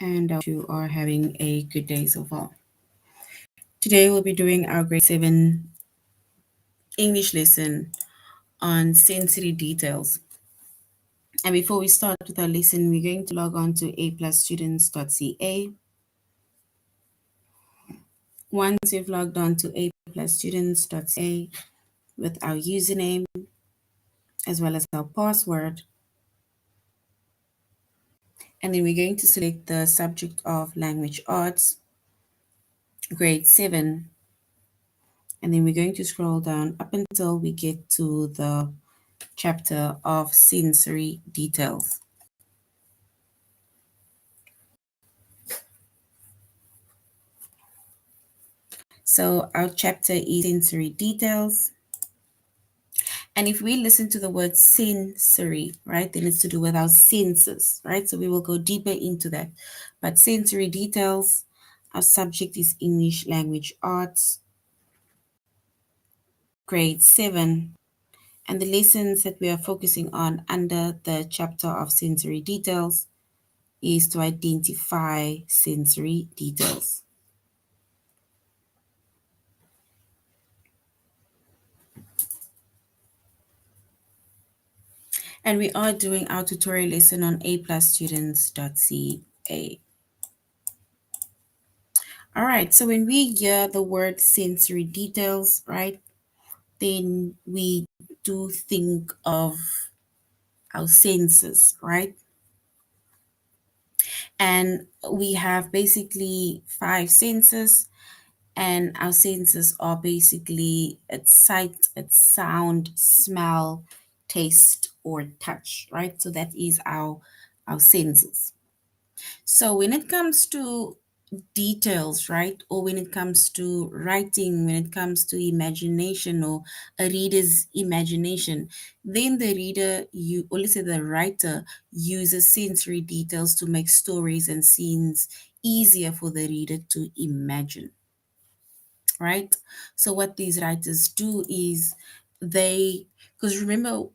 and I hope you are having a good day so far. Today we'll be doing our grade 7 English lesson on sensory details. And before we start with our lesson, we're going to log on to aplusstudents.ca. Once you've logged on to aplusstudents.ca with our username as well as our password, and then we're going to select the subject of language arts, grade 7, and then we're going to scroll down up until we get to the chapter of sensory details. So our chapter is sensory details. And if we listen to the word sensory, right, then it's to do with our senses, right? So we will go deeper into that. But sensory details, our subject is English language arts, grade 7. And the lessons that we are focusing on under the chapter of sensory details is to identify sensory details. And we are doing our tutorial lesson on aplusstudents.ca. All right, so when we hear the word sensory details, right, then we do think of our senses, right? And we have basically 5 senses, and our senses are basically it's sight, it's sound, smell, taste, or touch, right? So that is our senses. So when it comes to details, right? Or when it comes to writing, when it comes to imagination or a reader's imagination, then the reader, or let's say the writer, uses sensory details to make stories and scenes easier for the reader to imagine, right? So what these writers do is because remember,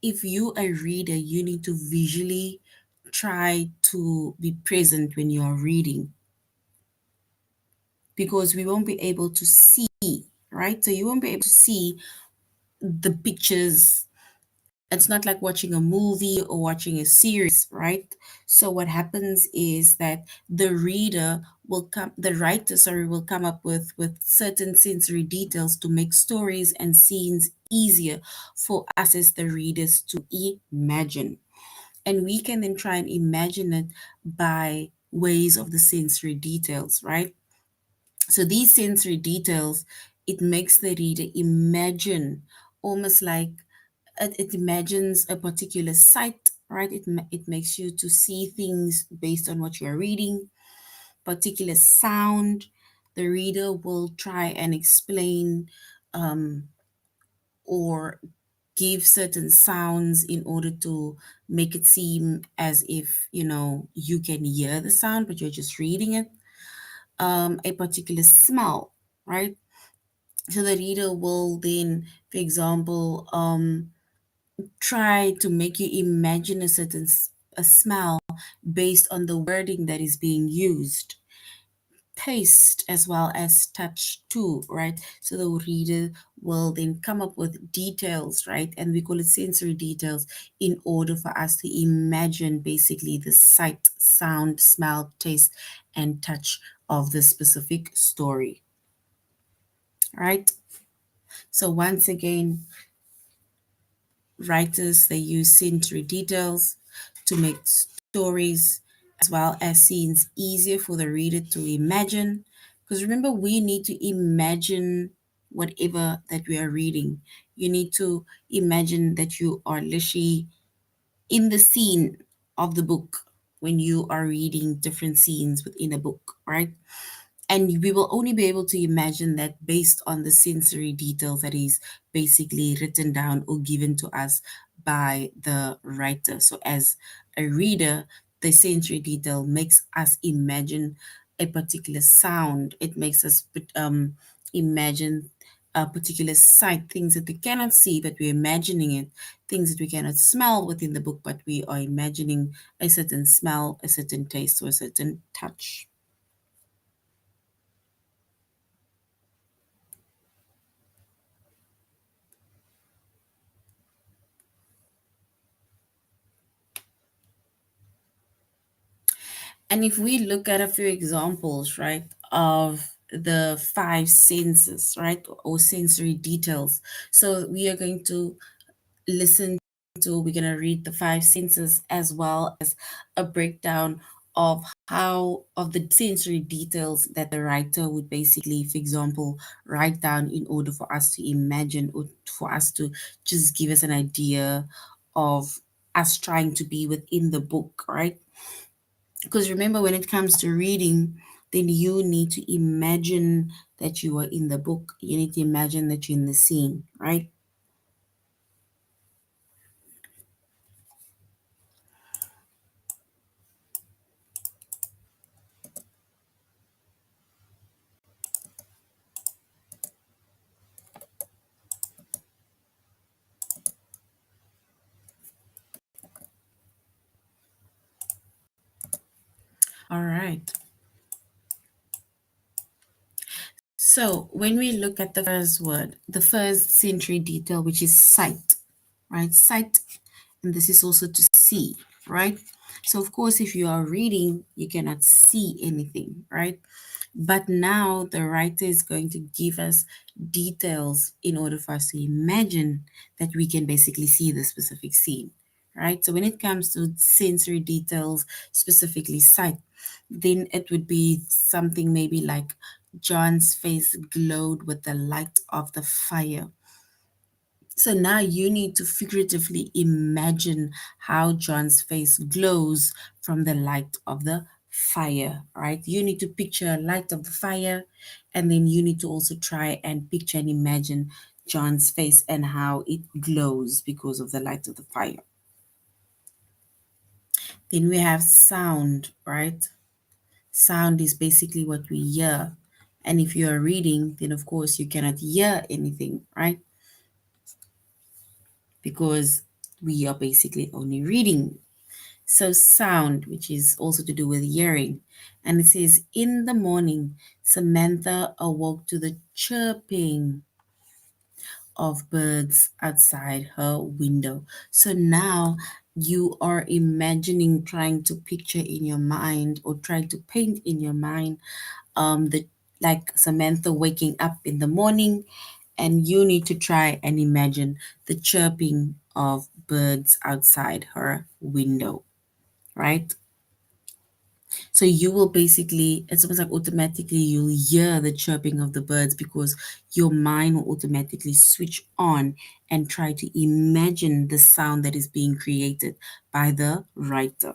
if you a reader, you need to visually try to be present when you are reading because we won't be able to see, right? So you won't be able to see the pictures. It's not like watching a movie or watching a series, right? So what happens is that the writer, sorry, will come up with certain sensory details to make stories and scenes easier for us as the readers to imagine. And we can then try and imagine it by ways of the sensory details, right? So these sensory details, it makes the reader imagine almost like it imagines a particular sight, right? It makes you to see things based on what you're reading, particular sound. The reader will try and explain or give certain sounds in order to make it seem as if, you can hear the sound, but you're just reading it. A particular smell, right? So the reader will then, for example, try to make you imagine a smell based on the wording that is being used. Taste as well as touch too, right? So the reader will then come up with details, right? And we call it sensory details in order for us to imagine basically the sight, sound, smell, taste, and touch of the specific story, right? So once again, writers, they use sensory details to make stories as well as scenes easier for the reader to imagine. Because remember, we need to imagine whatever that we are reading. You need to imagine that you are literally in the scene of the book when you are reading different scenes within a book, right? And we will only be able to imagine that based on the sensory details that is basically written down or given to us by the writer. So as a reader, the sensory detail makes us imagine a particular sound. It makes us imagine a particular sight, things that we cannot see, but we're imagining it, things that we cannot smell within the book, but we are imagining a certain smell, a certain taste, or a certain touch. And if we look at a few examples, right, of the five senses, right, or sensory details. So we are going to listen to, we're going to read the five senses as well as a breakdown of how, of the sensory details that the writer would basically, for example, write down in order for us to imagine or for us to just give us an idea of us trying to be within the book, right? Because remember, when it comes to reading, then you need to imagine that you are in the book. You need to imagine that you're in the scene, right? All right. So when we look at the first word, the first sensory detail, which is sight, right? Sight, and this is also to see, right? So of course, if you are reading, you cannot see anything, right? But now the writer is going to give us details in order for us to imagine that we can basically see the specific scene, right? So when it comes to sensory details, specifically sight, then it would be something maybe like John's face glowed with the light of the fire. So now you need to figuratively imagine how John's face glows from the light of the fire, right? You need to picture a light of the fire, and then you need to also try and picture and imagine John's face and how it glows because of the light of the fire. Then we have sound, right? Sound is basically what we hear. And if you are reading, then of course you cannot hear anything, right? Because we are basically only reading. So, sound, which is also to do with hearing. And it says, in the morning, Samantha awoke to the chirping of birds outside her window. So now you are imagining, trying to picture in your mind or trying to paint in your mind the like Samantha waking up in the morning, and you need to try and imagine the chirping of birds outside her window, right? So you will basically, it's almost like automatically you'll hear the chirping of the birds because your mind will automatically switch on and try to imagine the sound that is being created by the writer.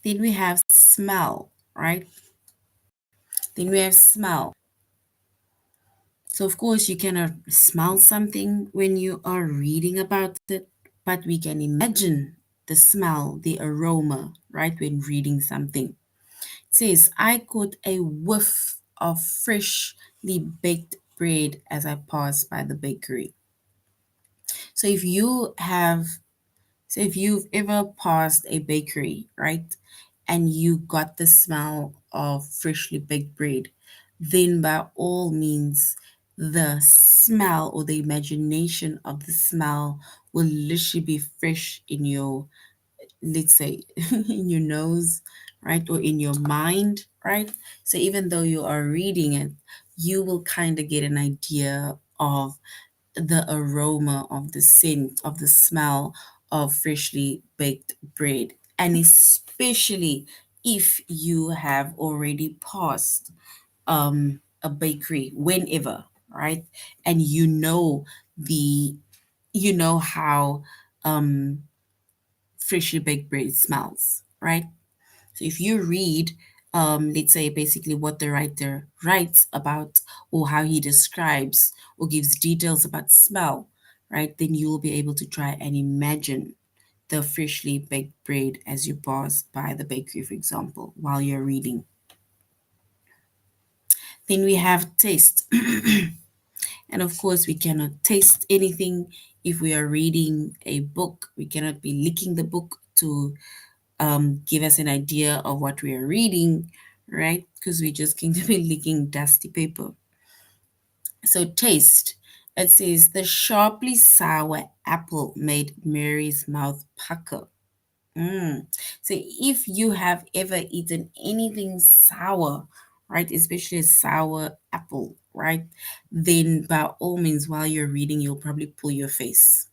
Then we have smell, right? Then we have smell. So, of course, you cannot smell something when you are reading about it, but we can imagine the smell, the aroma, right, when reading something. It says, I caught a whiff of freshly baked bread as I passed by the bakery. So, if you've ever passed a bakery, right, and you got the smell of freshly baked bread, then by all means, the smell or the imagination of the smell will literally be fresh in your, let's say, in your nose, right, or in your mind, right? So even though you are reading it, you will kind of get an idea of the aroma of the scent of the smell of freshly baked bread, and especially if you have already passed a bakery whenever, right, and the you know how um freshly baked bread smells, right? So if you read, let's say basically what the writer writes about or how he describes or gives details about smell, right, then you will be able to try and imagine the freshly baked bread as you pass by the bakery, for example, while you're reading. Then we have taste. And of course, we cannot taste anything if we are reading a book. We cannot be licking the book to give us an idea of what we are reading, right? Because we're just going to be licking dusty paper. So, taste. It says the sharply sour apple made Mary's mouth pucker. Mm. So if you have ever eaten anything sour, right, especially a sour apple, right, then by all means, while you're reading, you'll probably pull your face.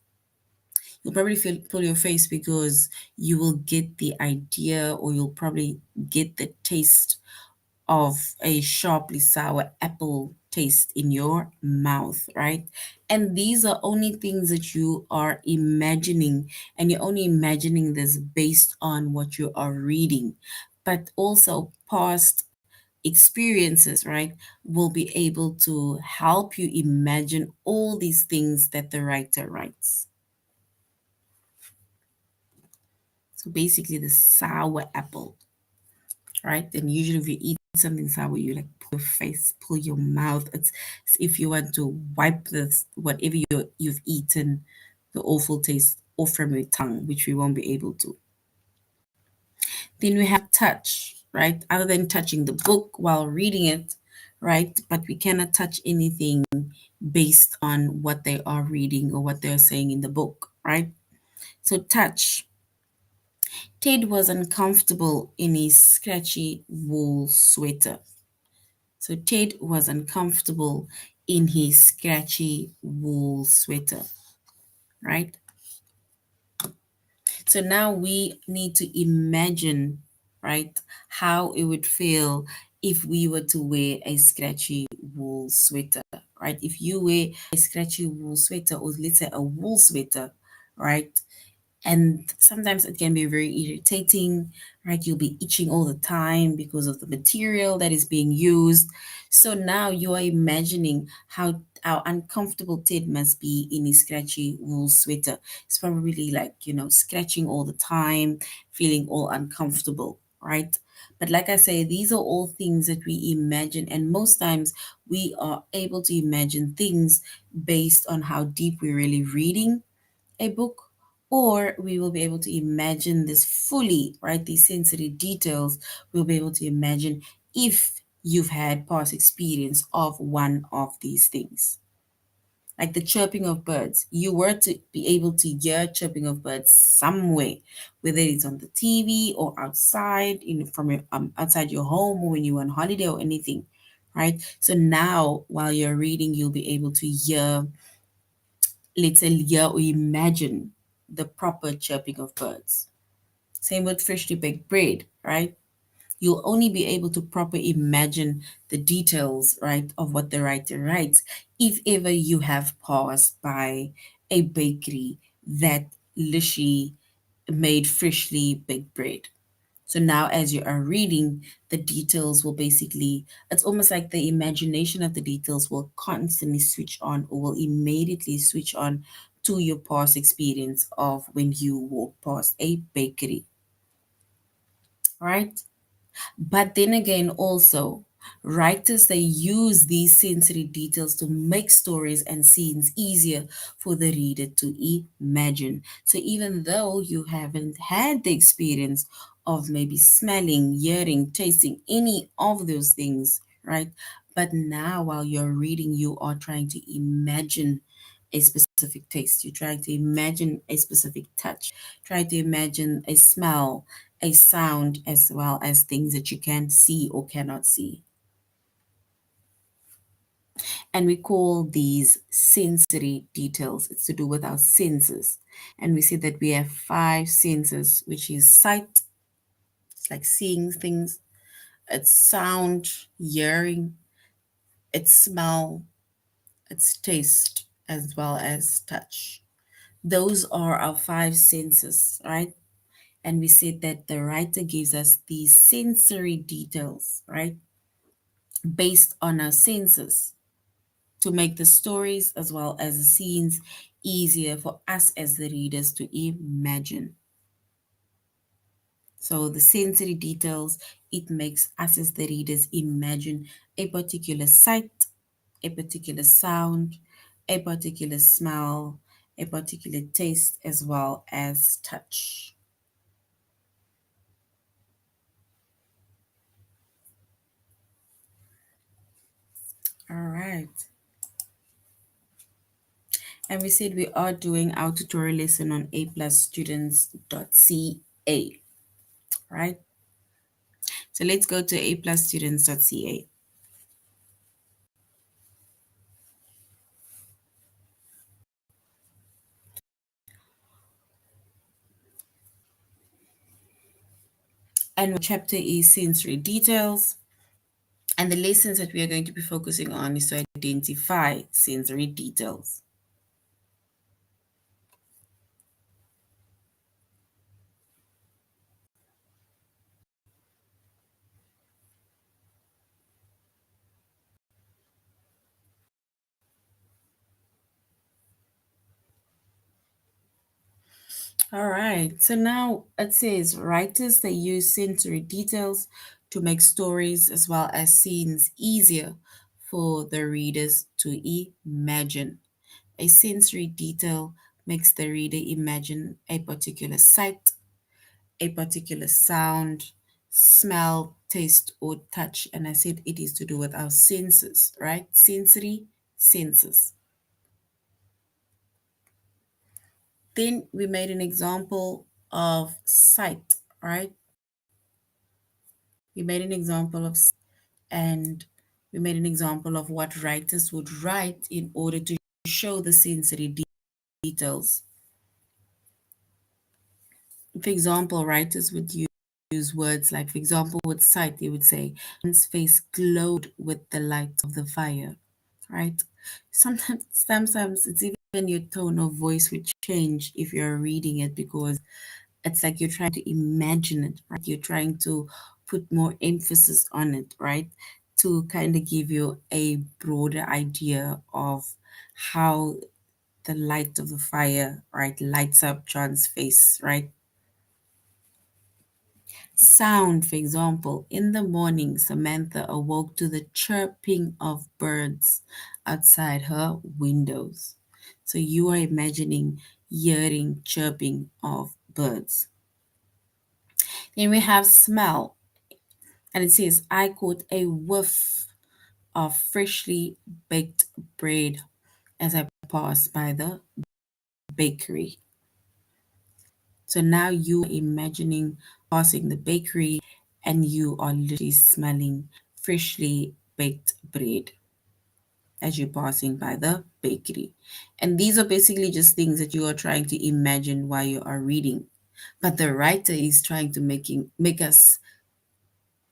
You'll probably pull your face because you will get the idea, or you'll probably get the taste of a sharply sour apple taste in your mouth, right? And these are only things that you are imagining, and you're only imagining this based on what you are reading. But also, past experiences, right, will be able to help you imagine all these things that the writer writes. So basically, the sour apple, right? And usually, if you eat something sour, you like pull your face, pull your mouth. It's if you want to wipe this whatever you've eaten, the awful taste off from your tongue, which we won't be able to. Then we have touch, right? Other than touching the book while reading it, right? But we cannot touch anything based on what they are reading or what they're saying in the book, right? So touch. Ted was uncomfortable in his scratchy wool sweater. So Ted was uncomfortable in his scratchy wool sweater, right? So now we need to imagine, right, how it would feel if we were to wear a scratchy wool sweater, right? If you wear a scratchy wool sweater, or let's say a wool sweater, right? And sometimes it can be very irritating, right? You'll be itching all the time because of the material that is being used. So now you are imagining how uncomfortable Ted must be in his scratchy wool sweater. It's probably like, scratching all the time, feeling all uncomfortable, right? But like I say, these are all things that we imagine, and most times we are able to imagine things based on how deep we're really reading a book, or we will be able to imagine this fully, right? These sensory details, we'll be able to imagine if you've had past experience of one of these things. Like the chirping of birds. You were to be able to hear chirping of birds somewhere, whether it's on the TV or outside, from your outside your home, or when you're on holiday or anything, right? So now, while you're reading, you'll be able to hear, let's say, hear or imagine the proper chirping of birds. Same with freshly baked bread, right? You'll only be able to properly imagine the details, right, of what the writer writes if ever you have passed by a bakery that literally made freshly baked bread. So now, as you are reading, the details will basically, it's almost like the imagination of the details will constantly switch on, or will immediately switch on to your past experience of when you walk past a bakery, right? But then again, also, writers they use these sensory details to make stories and scenes easier for the reader to imagine. So even though you haven't had the experience of maybe smelling, hearing, tasting any of those things, right? But now while you're reading, you are trying to imagine a specific taste. You're trying to imagine a specific touch. Try to imagine a smell, a sound, as well as things that you can see or cannot see. And we call these sensory details. It's to do with our senses. And we see that we have five senses, which is sight, it's like seeing things, it's sound, hearing, it's smell, it's taste, as well as touch. Those are our five senses, right? And we said that the writer gives us these sensory details, right, based on our senses to make the stories as well as the scenes easier for us as the readers to imagine. So the sensory details, it makes us as the readers imagine a particular sight, a particular sound, a particular smell, a particular taste, as well as touch. All right. And we said we are doing our tutorial lesson on aplusstudents.ca, right? So let's go to aplusstudents.ca. And chapter is sensory details. And the lessons that we are going to be focusing on is to identify sensory details. All right, so now it says writers they use sensory details to make stories as well as scenes easier for the readers to imagine. A sensory detail makes the reader imagine a particular sight, a particular sound, smell, taste, or touch. And I said it is to do with our senses, right? Sensory senses. Then we made an example of sight, right? We made an example of, and we made an example of what writers would write in order to show the sensory details. For example, writers would use words like, for example, with sight, they would say, one's face glowed with the light of the fire, right? Sometimes it's even your tone of voice would change if you're reading it because it's like you're trying to imagine it, right? You're trying to put more emphasis on it, right? To kind of give you a broader idea of how the light of the fire, right, lights up John's face, right? Sound, for example, in the morning, Samantha awoke to the chirping of birds outside her windows. So you are imagining hearing chirping of birds. Then we have smell, and it says, I caught a whiff of freshly baked bread as I passed by the bakery. So now you are imagining passing the bakery and you are literally smelling freshly baked bread as you're passing by the bakery. And these are basically just things that you are trying to imagine while you are reading. But the writer is trying to make us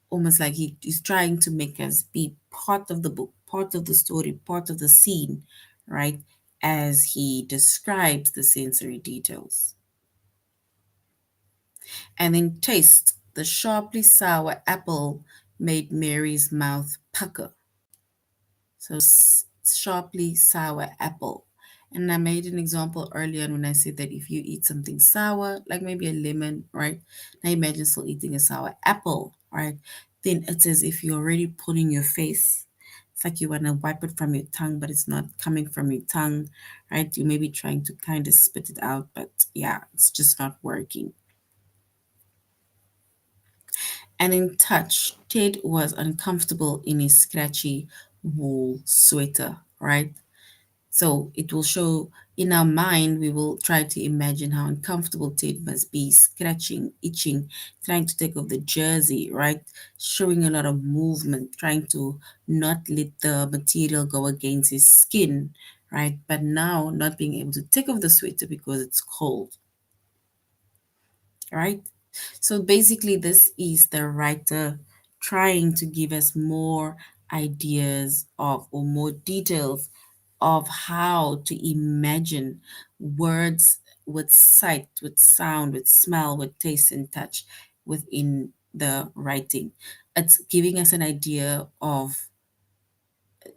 almost like he is trying to make us be part of the book, part of the story, part of the scene, right? As he describes the sensory details. And then taste. The sharply sour apple made Mary's mouth pucker. So sharply sour apple. And I made an example earlier when I said that if you eat something sour, like maybe a lemon, right? Now imagine still eating a sour apple, right? Then it's as if you're already pulling your face. It's like you want to wipe it from your tongue, but it's not coming from your tongue, right? You may be trying to kind of spit it out, but yeah, it's just not working. And in touch, Ted was uncomfortable in his scratchy wool sweater, right? So it will show in our mind, we will try to imagine how uncomfortable Ted must be, scratching, itching, trying to take off the jersey, right? Showing a lot of movement, trying to not let the material go against his skin, right? But now not being able to take off the sweater because it's cold, right? So basically, this is the writer trying to give us more ideas of or more details of how to imagine words with sight, with sound, with smell, with taste and touch within the writing. It's giving us an idea of,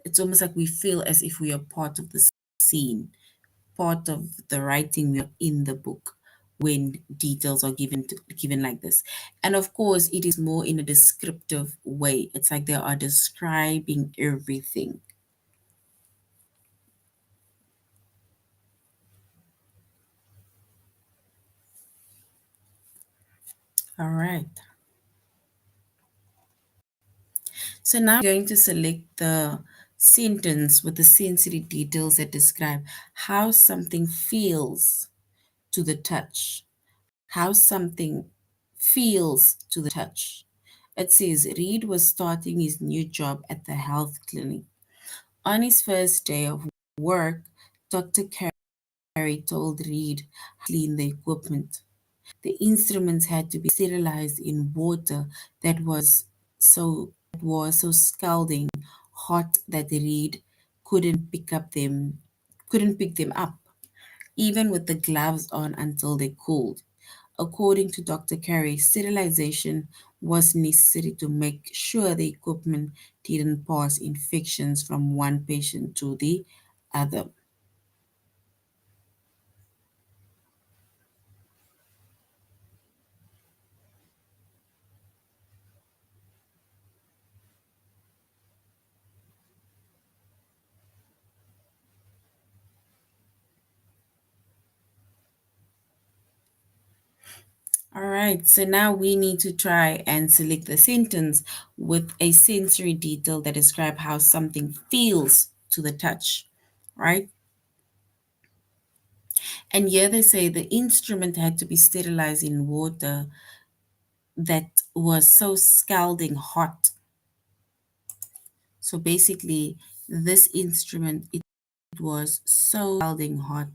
it's almost like we feel as if we are part of the scene, part of the writing, we are in the book. when details are given like this. And of course, it is more in a descriptive way. It's like they are describing everything. All right. So now I'm going to select the sentence with the sensory details that describe how something feels to the touch. How something feels to the touch. It says Reed was starting his new job at the health clinic. On his first day of work, Dr. Carey told Reed how to clean the equipment. The instruments had to be sterilized in water that was so scalding hot that Reed couldn't pick up them couldn't pick them up, even with the gloves on until they cooled. According to Dr. Carey, sterilization was necessary to make sure the equipment didn't pass infections from one patient to the other. All right, so now we need to try and select the sentence with a sensory detail that describe how something feels to the touch, right? And here they say the instrument had to be sterilized in water that was so scalding hot. So basically, this instrument, it was so scalding hot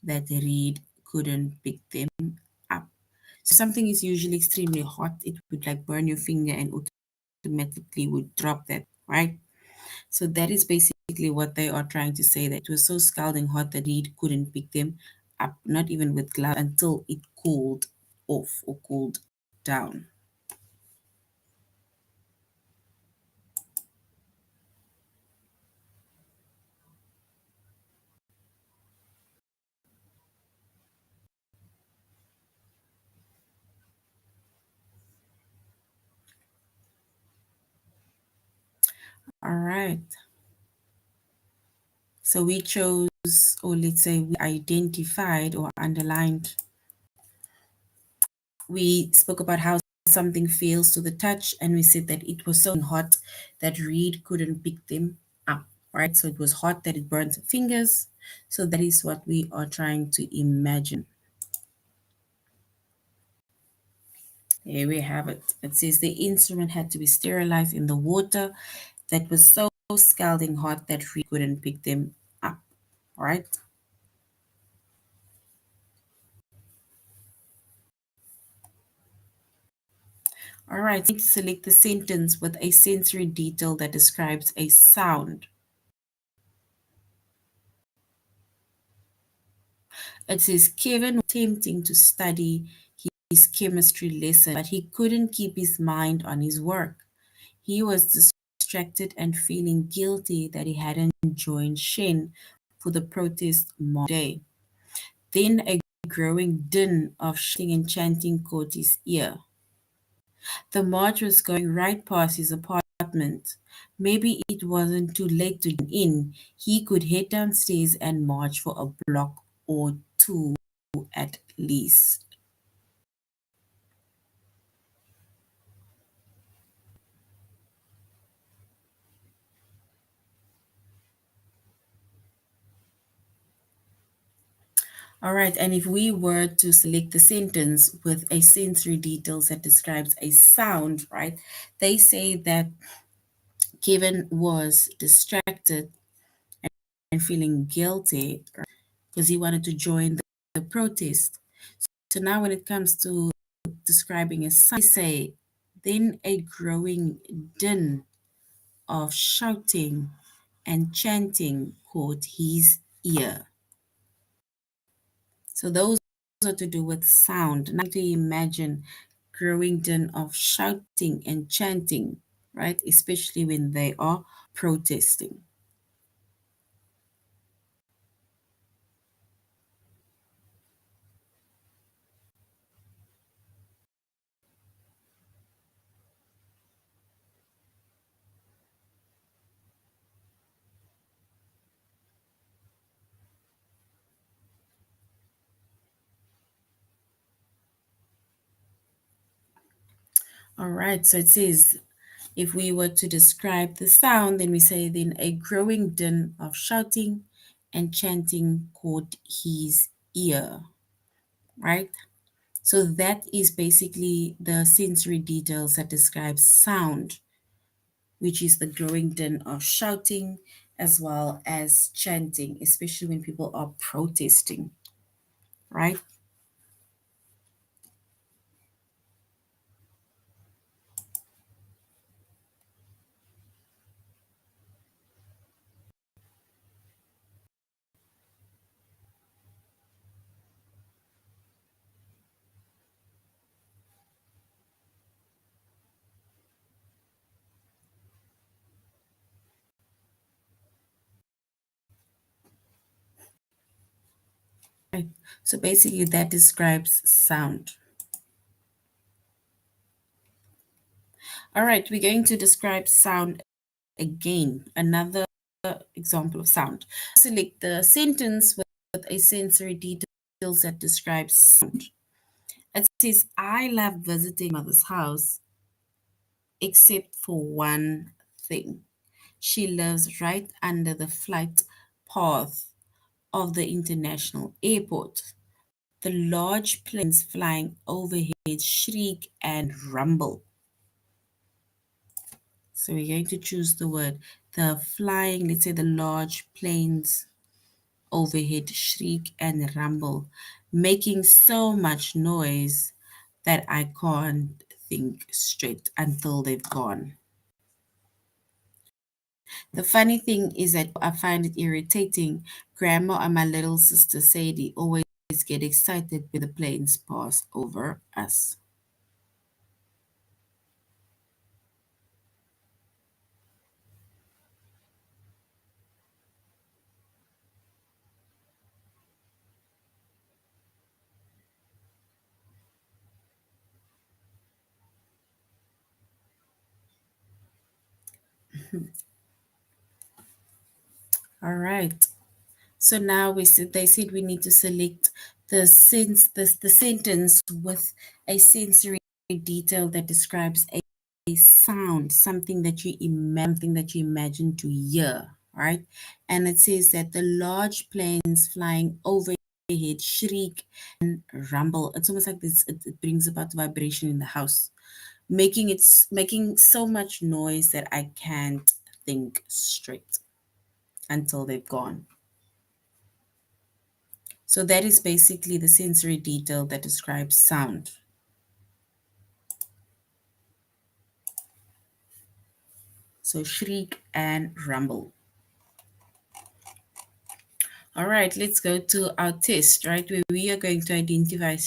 that Reed couldn't pick them up. So something is usually extremely hot, it would like burn your finger and automatically would drop that, right? So that is basically what they are trying to say, that it was so scalding hot that Reed couldn't pick them up, not even with gloves, until it cooled off or cooled down. All right. So we chose, or let's say we identified or underlined, we spoke about how something feels to the touch, and we said that it was so hot that Reed couldn't pick them up, right? So it was hot that it burnt fingers. So that is what we are trying to imagine. Here we have it. It says the instrument had to be sterilized in the water that was so scalding hot that Reed couldn't pick them up, right? All right, so select the sentence with a sensory detail that describes a sound. It says Kevin was attempting to study his chemistry lesson, but he couldn't keep his mind on his work. He was distracted and feeling guilty that he hadn't joined Shen for the protest march day. Then a growing din of shouting and chanting caught his ear. The march was going right past his apartment. Maybe it wasn't too late to join in. He could head downstairs and march for a block or two at least. All right, and if we were to select the sentence with a sensory details that describes a sound, right? They say that Kevin was distracted and feeling guilty because he wanted to join the protest. So now when it comes to describing a sound, they say then a growing din of shouting and chanting caught his ear. So those are to do with sound. Now to imagine growing din of shouting and chanting, right? Especially when they are protesting. All right, so it says if we were to describe the sound, then we say then a growing din of shouting and chanting caught his ear, right? So that is basically the sensory details that describe sound, which is the growing din of shouting as well as chanting, especially when people are protesting, right? Right. So basically, that describes sound. All right, we're going to describe sound again. Another example of sound. Select the sentence with a sensory details that describes sound. It says, I love visiting mother's house except for one thing. She lives right under the flight path of the international airport. The large planes flying overhead shriek and rumble. So we're going to choose the word. The flying, let's say the large planes overhead shriek and rumble, making so much noise that I can't think straight until they've gone. The funny thing is that I find it irritating. Grandma and my little sister Sadie always get excited when the planes pass over us. All right. So now they said we need to select the sentence with a sensory detail that describes a sound, something that you imagine to hear, right? And it says that the large planes flying overhead shriek and rumble. It's almost like this. It brings about vibration in the house, making so much noise that I can't think straight until they've gone. So that is basically the sensory detail that describes sound. So shriek and rumble. All right, let's go to our test, right? Where we are going to identify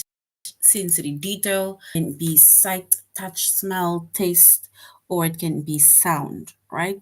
sensory detail. It can be sight, touch, smell, taste, or it can be sound, right?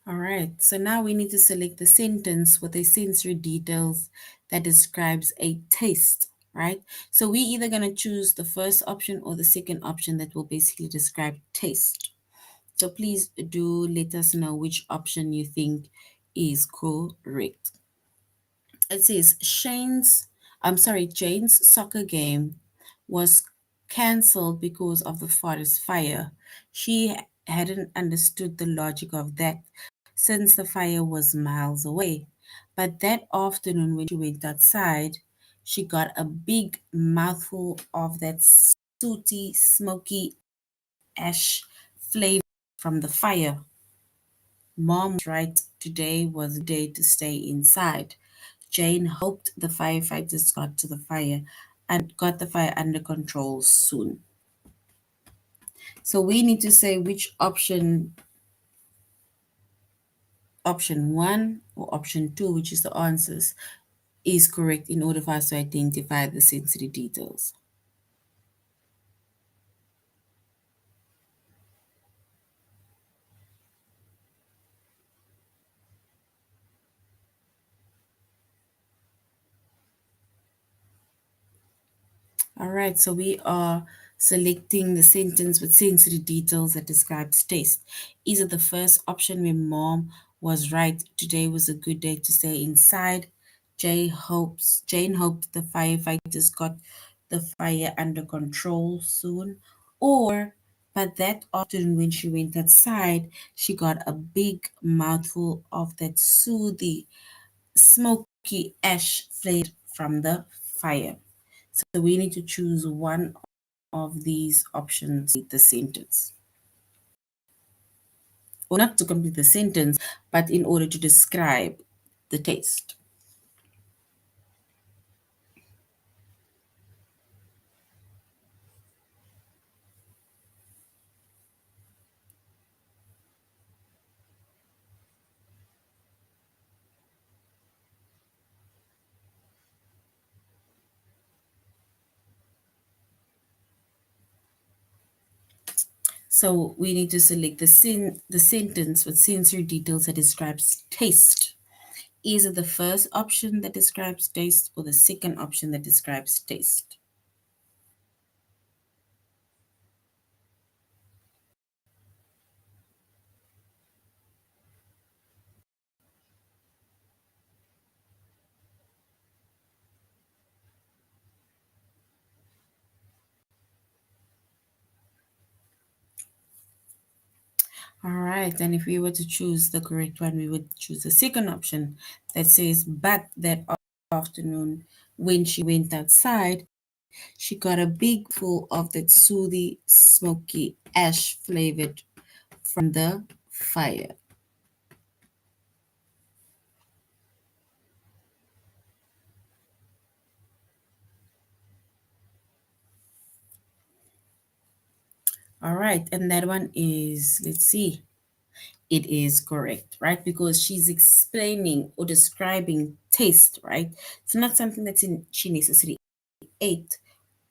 All right, so now we need to select the sentence with a sensory details that describes a taste, right? So we either going to choose the first option or the second option that will basically describe taste. So please do let us know which option you think is correct. It says Jane's soccer game was cancelled because of the forest fire. She hadn't understood the logic of that since the fire was miles away. But that afternoon when she went outside, she got a big mouthful of that sooty, smoky ash flavor from the fire. Mom was right, today was the day to stay inside. Jane hoped the firefighters got to the fire and got the fire under control soon. So we need to say which option one or option two, which is the answers, is correct in order for us to identify the sensory details. All right, so we are selecting the sentence with sensory details that describes taste. Is it the first option where mom was right? Today was a good day to stay inside. Jane hoped the firefighters got the fire under control soon. Or but that afternoon when she went outside, she got a big mouthful of that soothing, smoky ash flavored from the fire. So we need to choose one of these options to complete the sentence. Or not to complete the sentence, but in order to describe the taste. So we need to select the sentence with sensory details that describes taste. Is it the first option that describes taste or the second option that describes taste? All right, and if we were to choose the correct one, we would choose the second option that says, but that afternoon when she went outside, she got a big full of that soothing, smoky, ash flavored from the fire. All right, and that one is, let's see, it is correct, right? Because she's explaining or describing taste, right? It's not something she necessarily ate,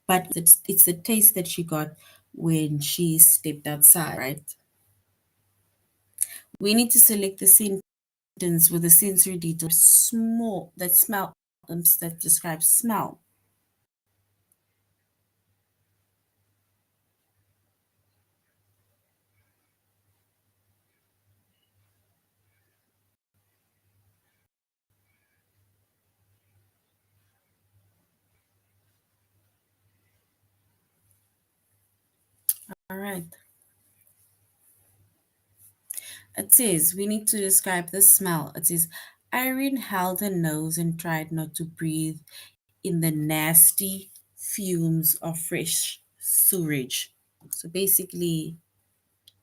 but it's the taste that she got when she stepped outside, right? We need to select the sentence with the sensory detail small that smell that describes smell. All right. It says we need to describe the smell. It says Irene held her nose and tried not to breathe in the nasty fumes of fresh sewage. So basically,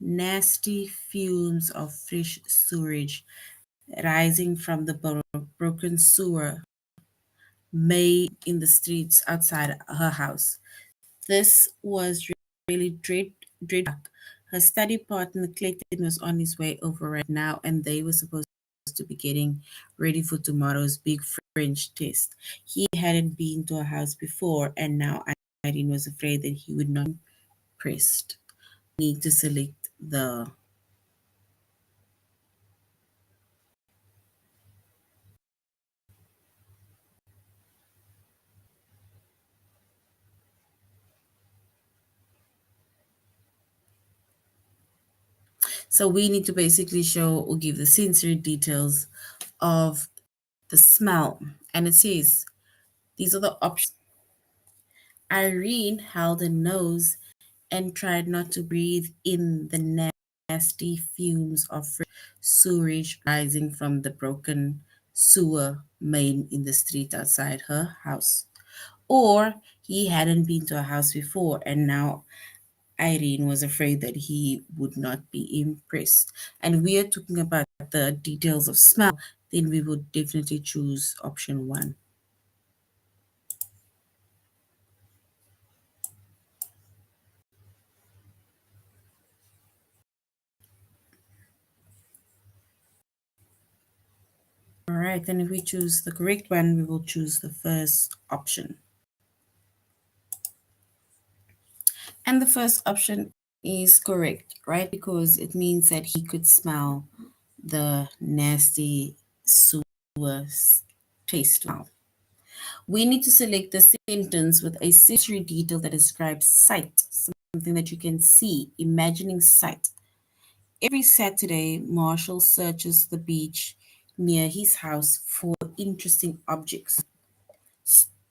nasty fumes of fresh sewage rising from the broken sewer made in the streets outside her house. This was really dreadful. Her study partner Clayton was on his way over right now, and they were supposed to be getting ready for tomorrow's big French test. He hadn't been to a house before, and now Irene was afraid that he would not be impressed. Need to select the so we need to basically show or give the sensory details of the smell. And it says these are the options. Irene held her nose and tried not to breathe in the nasty fumes of fresh sewage rising from the broken sewer main in the street outside her house. Or he hadn't been to a house before, and now Irene was afraid that he would not be impressed. And we are talking about the details of smell, then we would definitely choose option one. All right, then if we choose the correct one, we will choose the first option. And the first option is correct, right? Because it means that he could smell the nasty sewer taste smell. We need to select the sentence with a sensory detail that describes sight, something that you can see, imagining sight. Every Saturday, Marshall searches the beach near his house for interesting objects.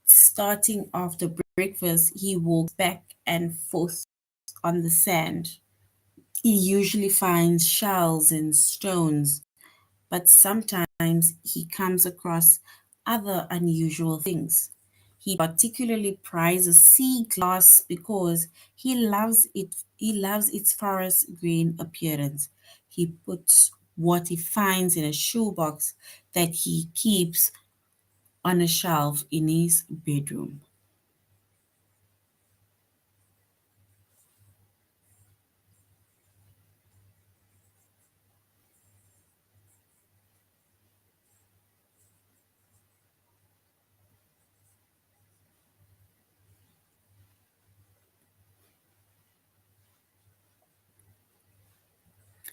Starting after breakfast, he walks back and forth on the sand. He usually finds shells and stones, but sometimes he comes across other unusual things. He particularly prizes sea glass because he loves its forest green appearance. He puts what he finds in a shoebox that he keeps on a shelf in his bedroom.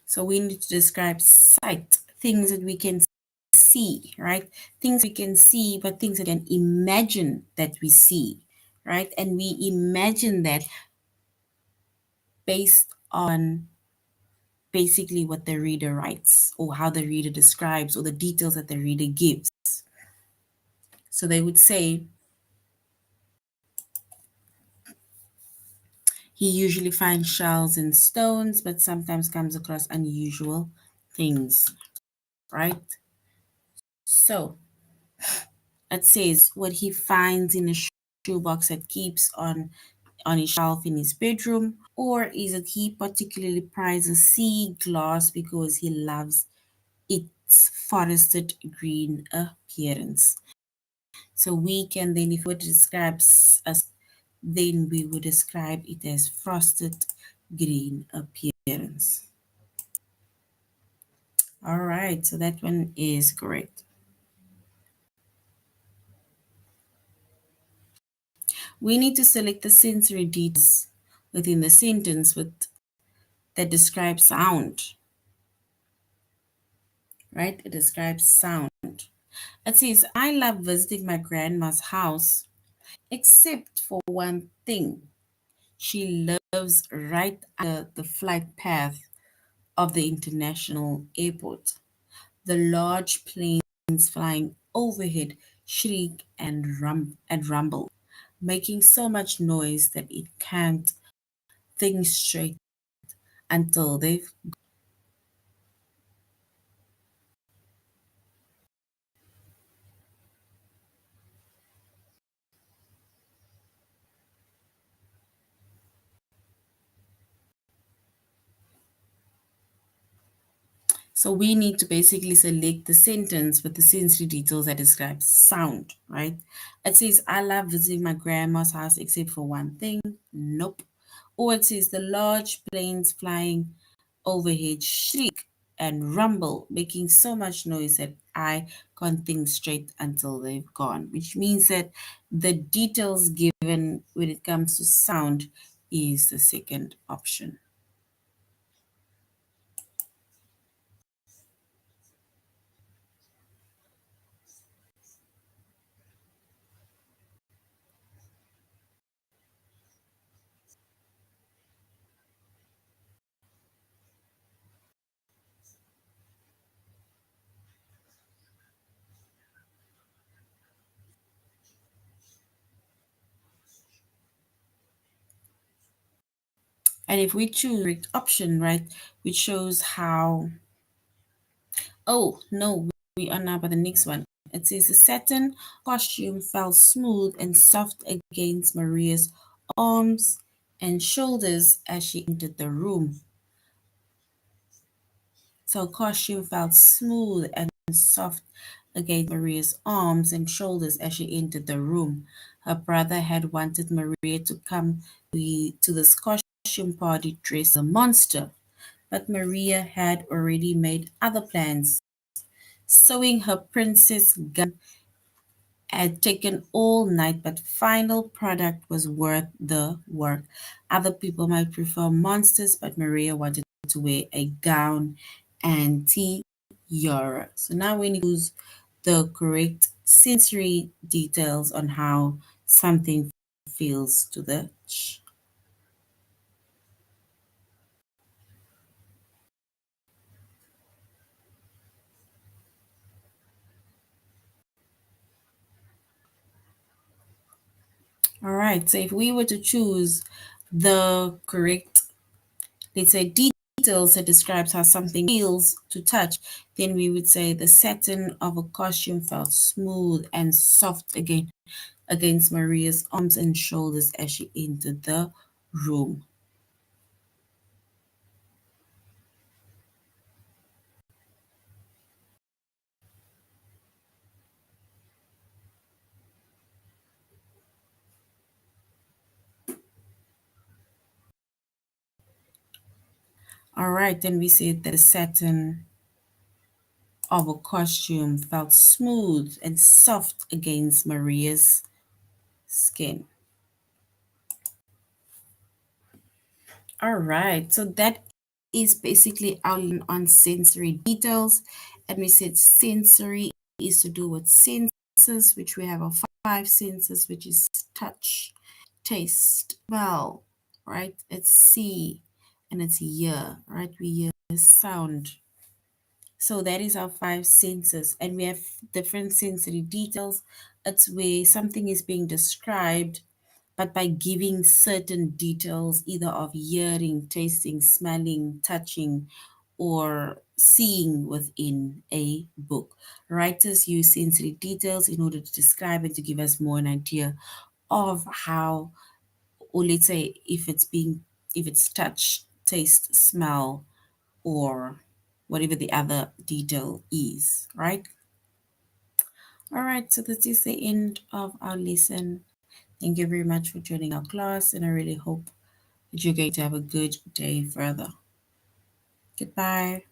So we need to describe sight, things that we can see, right? Things we can see, but things that we can imagine that we see, right? And we imagine that based on basically what the reader writes or how the reader describes or the details that the reader gives. So they would say, he usually finds shells and stones, but sometimes comes across unusual things, right? So it says what he finds in a shoebox that keeps on his shelf in his bedroom, or is it he particularly prizes sea glass because he loves its forested green appearance? So we can then, if we were to describe us, then we would describe it as frosted green appearance. All right, so that one is correct. We need to select the sensory details within the sentence that describes sound, right? It describes sound. It says, I love visiting my grandma's house, except for one thing. She lives right under the flight path of the international airport. The large planes flying overhead shriek and rumble, making so much noise that it can't think straight until they've. So we need to basically select the sentence with the sensory details that describes sound, right? It says, I love visiting my grandma's house except for one thing. Nope. Or it says, the large planes flying overhead shriek and rumble, making so much noise that I can't think straight until they've gone, which means that the details given when it comes to sound is the second option. And if we choose the correct option, right, which shows how, oh no, we are now by the next one. It says the satin costume felt smooth and soft against Maria's arms and shoulders as she entered the room. So costume felt smooth and soft against Maria's arms and shoulders as she entered the room. Her brother had wanted Maria to come to this costume party dressed as a monster, but Maria had already made other plans. sewing her princess gown had taken all night, but final product was worth the work. Other people might prefer monsters, but Maria wanted to wear a gown and tiara. So now we need to use the correct sensory details on how something feels to the touch. All right, so if we were to choose the correct, let's say, details that describes how something feels to touch, then we would say the satin of a costume felt smooth and soft against Maria's arms and shoulders as she entered the room. All right, then we said that the satin of a costume felt smooth and soft against Maria's skin. All right, so that is basically our on sensory details. And we said sensory is to do with senses, which we have our five senses, which is touch, taste, smell, right? It's see, and it's hear, right? We hear sound. So that is our five senses, and we have different sensory details. It's where something is being described but by giving certain details either of hearing, tasting, smelling, touching, or seeing within a book. Writers use sensory details in order to describe and to give us more an idea of how, or let's say if it's touch, taste, smell, or whatever the other detail is, right? All right, so this is the end of our lesson. Thank you very much for joining our class, and I really hope that you're going to have a good day further. Goodbye.